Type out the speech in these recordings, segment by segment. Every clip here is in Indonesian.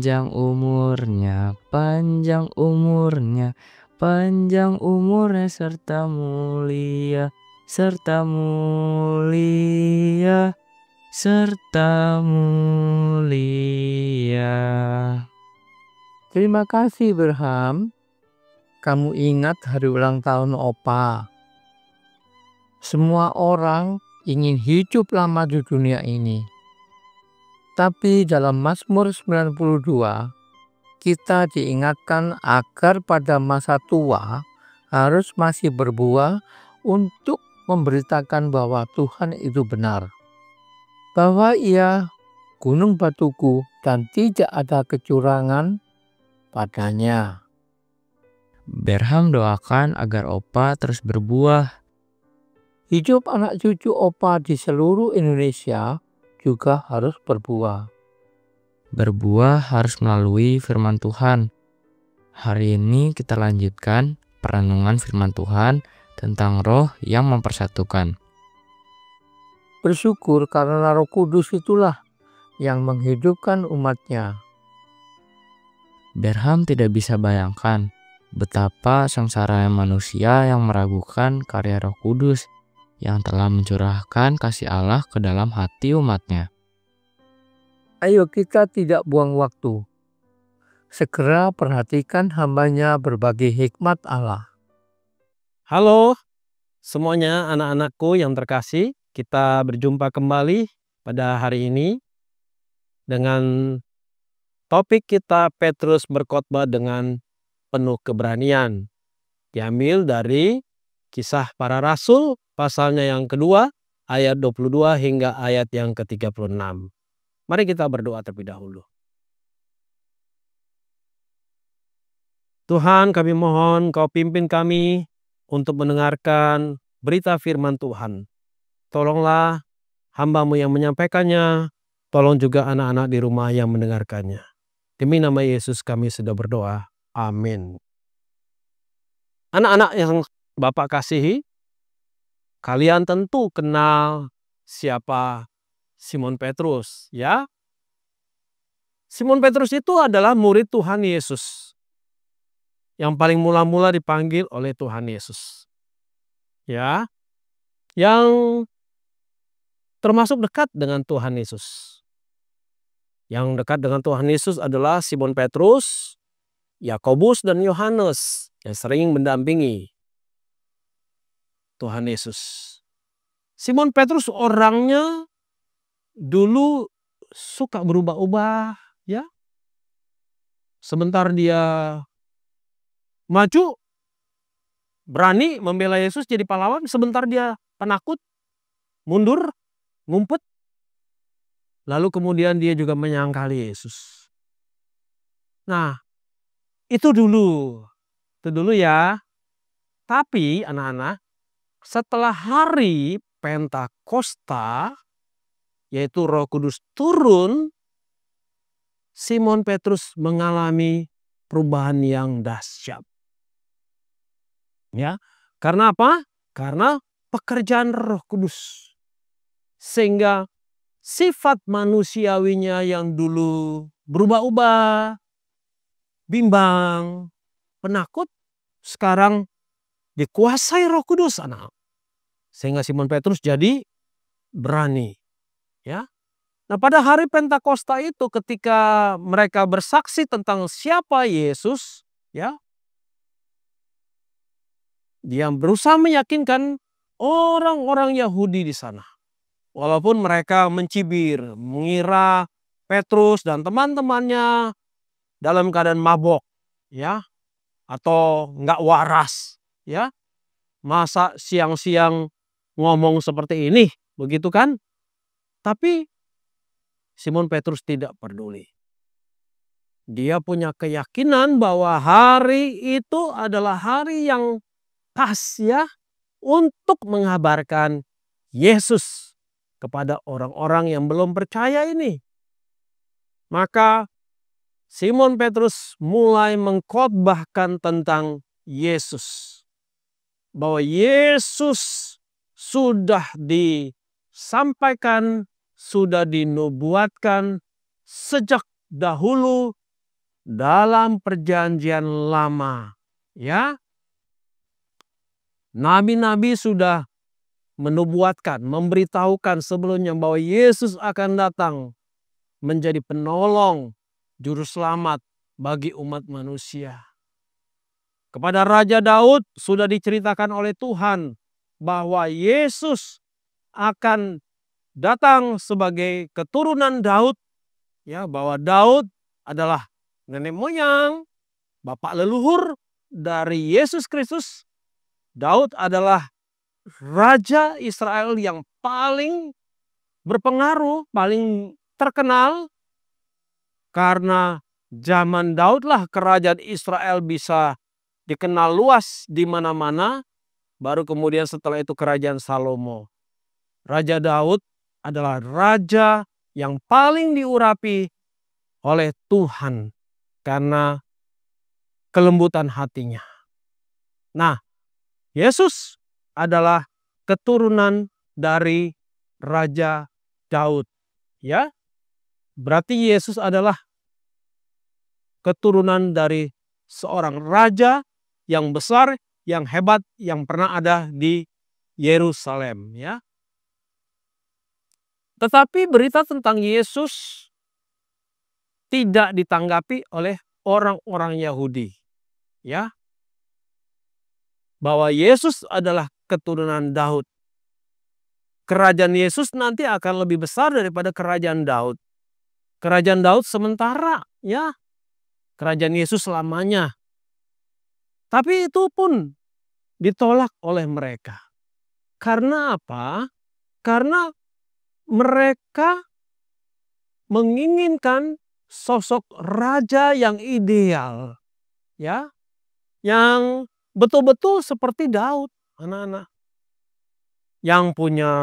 panjang umurnya, panjang umurnya, panjang umurnya serta mulia, serta mulia, serta mulia. Terima kasih Berham. Kamu ingat hari ulang tahun Opa. Semua orang ingin hidup lama di dunia ini. Tapi dalam Mazmur 92, kita diingatkan agar pada masa tua harus masih berbuah untuk memberitakan bahwa Tuhan itu benar. Bahwa Ia gunung batuku dan tidak ada kecurangan padanya. Berham doakan agar Opa terus berbuah. Hidup anak cucu Opa di seluruh Indonesia juga harus berbuah. Berbuah harus melalui firman Tuhan. Hari ini kita lanjutkan perenungan firman Tuhan tentang roh yang mempersatukan. Bersyukur karena Roh Kudus itulah yang menghidupkan umatnya. Berham tidak bisa bayangkan betapa sengsara manusia yang meragukan karya Roh Kudus yang telah mencurahkan kasih Allah ke dalam hati umatnya. Ayo kita tidak buang waktu. Segera perhatikan hambanya berbagi hikmat Allah. Halo semuanya anak-anakku yang terkasih. Kita berjumpa kembali pada hari ini dengan topik kita Petrus berkhotbah dengan penuh keberanian. Diambil dari Kisah Para Rasul pasalnya yang kedua ayat 22 hingga ayat yang ke-36. Mari kita berdoa terlebih dahulu. Tuhan, kami mohon Kau pimpin kami untuk mendengarkan berita firman Tuhan. Tolonglah hamba-Mu yang menyampaikannya, tolong juga anak-anak di rumah yang mendengarkannya. Demi nama Yesus kami sudah berdoa. Amin. Anak-anak yang Bapak kasihi, kalian tentu kenal siapa Simon Petrus, ya? Simon Petrus itu adalah murid Tuhan Yesus yang paling mula-mula dipanggil oleh Tuhan Yesus. Ya, yang termasuk dekat dengan Tuhan Yesus. Yang dekat dengan Tuhan Yesus adalah Simon Petrus, Yakobus dan Yohanes yang sering mendampingi Tuhan Yesus. Simon Petrus orangnya dulu suka berubah-ubah, ya. Sebentar dia maju, berani membela Yesus jadi pahlawan, sebentar dia penakut, mundur, ngumpet. Lalu kemudian dia juga menyangkali Yesus. Nah, itu dulu ya. Tapi anak-anak, setelah hari Pentakosta, yaitu Roh Kudus turun, Simon Petrus mengalami perubahan yang dahsyat. Ya, karena apa? Karena pekerjaan Roh Kudus. Sehingga sifat manusiawinya yang dulu berubah-ubah, bimbang, penakut, sekarang dikuasai Roh Kudus, anak. Sehingga Simon Petrus jadi berani, ya. Nah, pada hari Pentakosta itu ketika mereka bersaksi tentang siapa Yesus, ya, dia berusaha meyakinkan orang-orang Yahudi di sana. Walaupun mereka mencibir, mengira Petrus dan teman-temannya dalam keadaan mabok, ya, atau nggak waras, ya. Masa siang-siang ngomong seperti ini, begitu kan? Tapi Simon Petrus tidak peduli. Dia punya keyakinan bahwa hari itu adalah hari yang pas, ya, untuk mengabarkan Yesus kepada orang-orang yang belum percaya ini. Maka Simon Petrus mulai mengkhotbahkan tentang Yesus. Bahwa Yesus sudah disampaikan, sudah dinubuatkan sejak dahulu dalam perjanjian lama. Ya, nabi-nabi sudah menubuatkan, memberitahukan sebelumnya bahwa Yesus akan datang menjadi penolong, juru selamat bagi umat manusia. Kepada Raja Daud sudah diceritakan oleh Tuhan bahwa Yesus akan datang sebagai keturunan Daud, ya, bahwa Daud adalah nenek moyang, bapak leluhur dari Yesus Kristus. Daud adalah raja Israel yang paling berpengaruh, paling terkenal, karena zaman Daudlah kerajaan Israel bisa dikenal luas di mana-mana. Baru kemudian setelah itu kerajaan Salomo. Raja Daud adalah raja yang paling diurapi oleh Tuhan karena kelembutan hatinya. Nah, Yesus adalah keturunan dari Raja Daud. Ya, berarti Yesus adalah keturunan dari seorang raja yang besar, yang hebat, yang pernah ada di Yerusalem. Ya. Tetapi berita tentang Yesus tidak ditanggapi oleh orang-orang Yahudi. Ya. Bahwa Yesus adalah keturunan Daud. Kerajaan Yesus nanti akan lebih besar daripada kerajaan Daud. Kerajaan Daud sementara, ya. Kerajaan Yesus selamanya. Tapi itu pun ditolak oleh mereka. Karena apa? Karena mereka menginginkan sosok raja yang ideal, ya, yang betul-betul seperti Daud, anak-anak, yang punya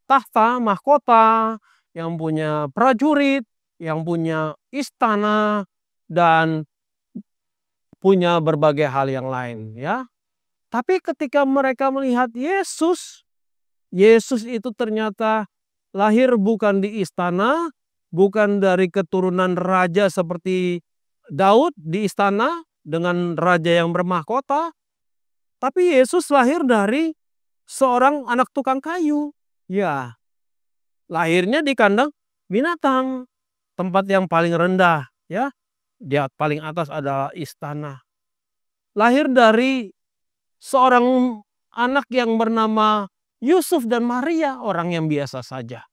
tahta, mahkota, yang punya prajurit, yang punya istana, dan punya berbagai hal yang lain, ya. Tapi ketika mereka melihat Yesus, Yesus itu ternyata lahir bukan di istana, bukan dari keturunan raja seperti Daud di istana dengan raja yang bermahkota. Tapi Yesus lahir dari seorang anak tukang kayu. Ya, lahirnya di kandang binatang, tempat yang paling rendah. Ya, di paling atas adalah istana. Lahir dari seorang anak yang bernama Yusuf dan Maria, orang yang biasa saja.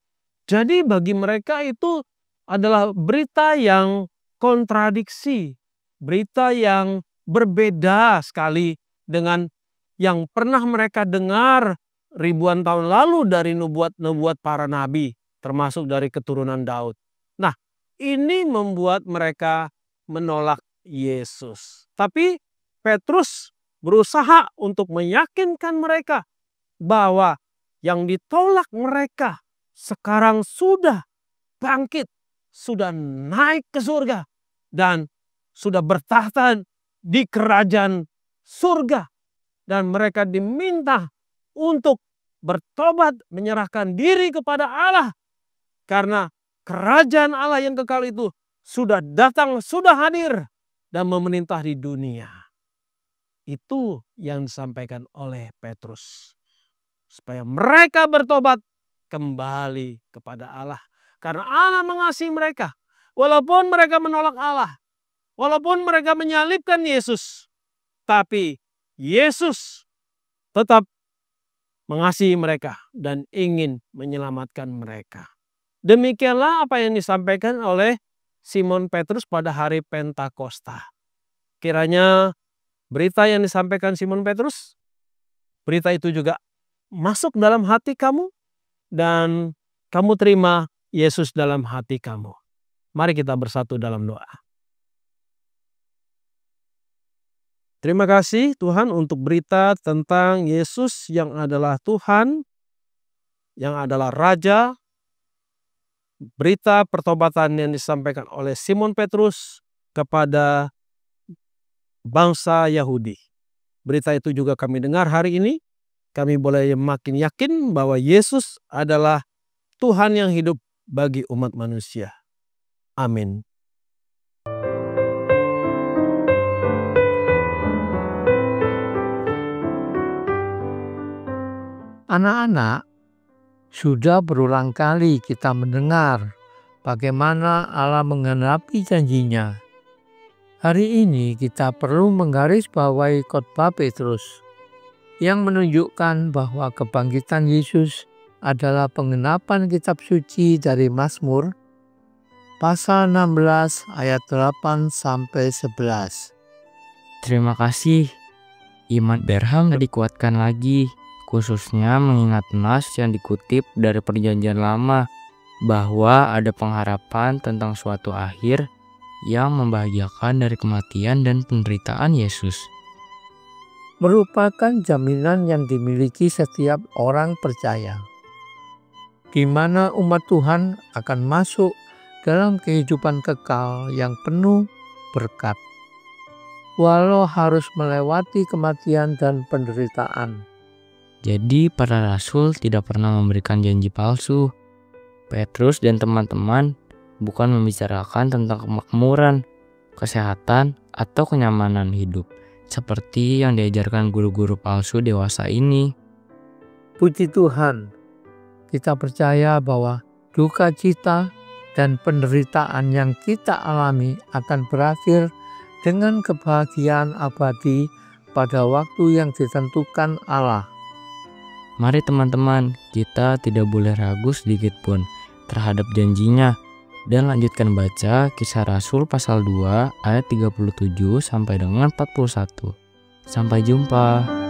Jadi bagi mereka itu adalah berita yang kontradiksi, berita yang berbeda sekali dengan yang pernah mereka dengar ribuan tahun lalu dari nubuat-nubuat para nabi, termasuk dari keturunan Daud. Nah, ini membuat mereka menolak Yesus. Tapi Petrus berusaha untuk meyakinkan mereka bahwa yang ditolak mereka sekarang sudah bangkit, sudah naik ke surga, dan sudah bertahta di kerajaan surga. Dan mereka diminta untuk bertobat, menyerahkan diri kepada Allah. Karena kerajaan Allah yang kekal itu sudah datang, sudah hadir, dan memerintah di dunia. Itu yang disampaikan oleh Petrus. Supaya mereka bertobat kembali kepada Allah. Karena Allah mengasihi mereka. Walaupun mereka menolak Allah. Walaupun mereka menyalibkan Yesus. Tapi Yesus tetap mengasihi mereka dan ingin menyelamatkan mereka. Demikianlah apa yang disampaikan oleh Simon Petrus pada hari Pentakosta. Kiranya berita yang disampaikan Simon Petrus, berita itu juga masuk dalam hati kamu dan kamu terima Yesus dalam hati kamu. Mari kita bersatu dalam doa. Terima kasih Tuhan untuk berita tentang Yesus yang adalah Tuhan, yang adalah Raja. Berita pertobatan yang disampaikan oleh Simon Petrus kepada bangsa Yahudi. Berita itu juga kami dengar hari ini. Kami boleh makin yakin bahwa Yesus adalah Tuhan yang hidup bagi umat manusia. Amin. Anak-anak, sudah berulang kali kita mendengar bagaimana Allah menggenapi janjinya. Hari ini kita perlu menggarisbawahi khotbah Petrus yang menunjukkan bahwa kebangkitan Yesus adalah penggenapan kitab suci dari Mazmur pasal 16 ayat 8 sampai 11. Terima kasih. Iman Berham dikuatkan lagi, khususnya mengingat nas yang dikutip dari Perjanjian Lama bahwa ada pengharapan tentang suatu akhir yang membahagiakan dari kematian dan penderitaan Yesus. Merupakan jaminan yang dimiliki setiap orang percaya, di mana umat Tuhan akan masuk dalam kehidupan kekal yang penuh berkat, walau harus melewati kematian dan penderitaan. Jadi para rasul tidak pernah memberikan janji palsu. Petrus dan teman-teman bukan membicarakan tentang kemakmuran, kesehatan, atau kenyamanan hidup, seperti yang diajarkan guru-guru palsu dewasa ini. Puji Tuhan, kita percaya bahwa duka cita dan penderitaan yang kita alami akan berakhir dengan kebahagiaan abadi pada waktu yang ditentukan Allah. Mari teman-teman, kita tidak boleh ragu sedikit pun terhadap janjinya dan lanjutkan baca Kisah Rasul pasal 2 ayat 37 sampai dengan 41. Sampai jumpa.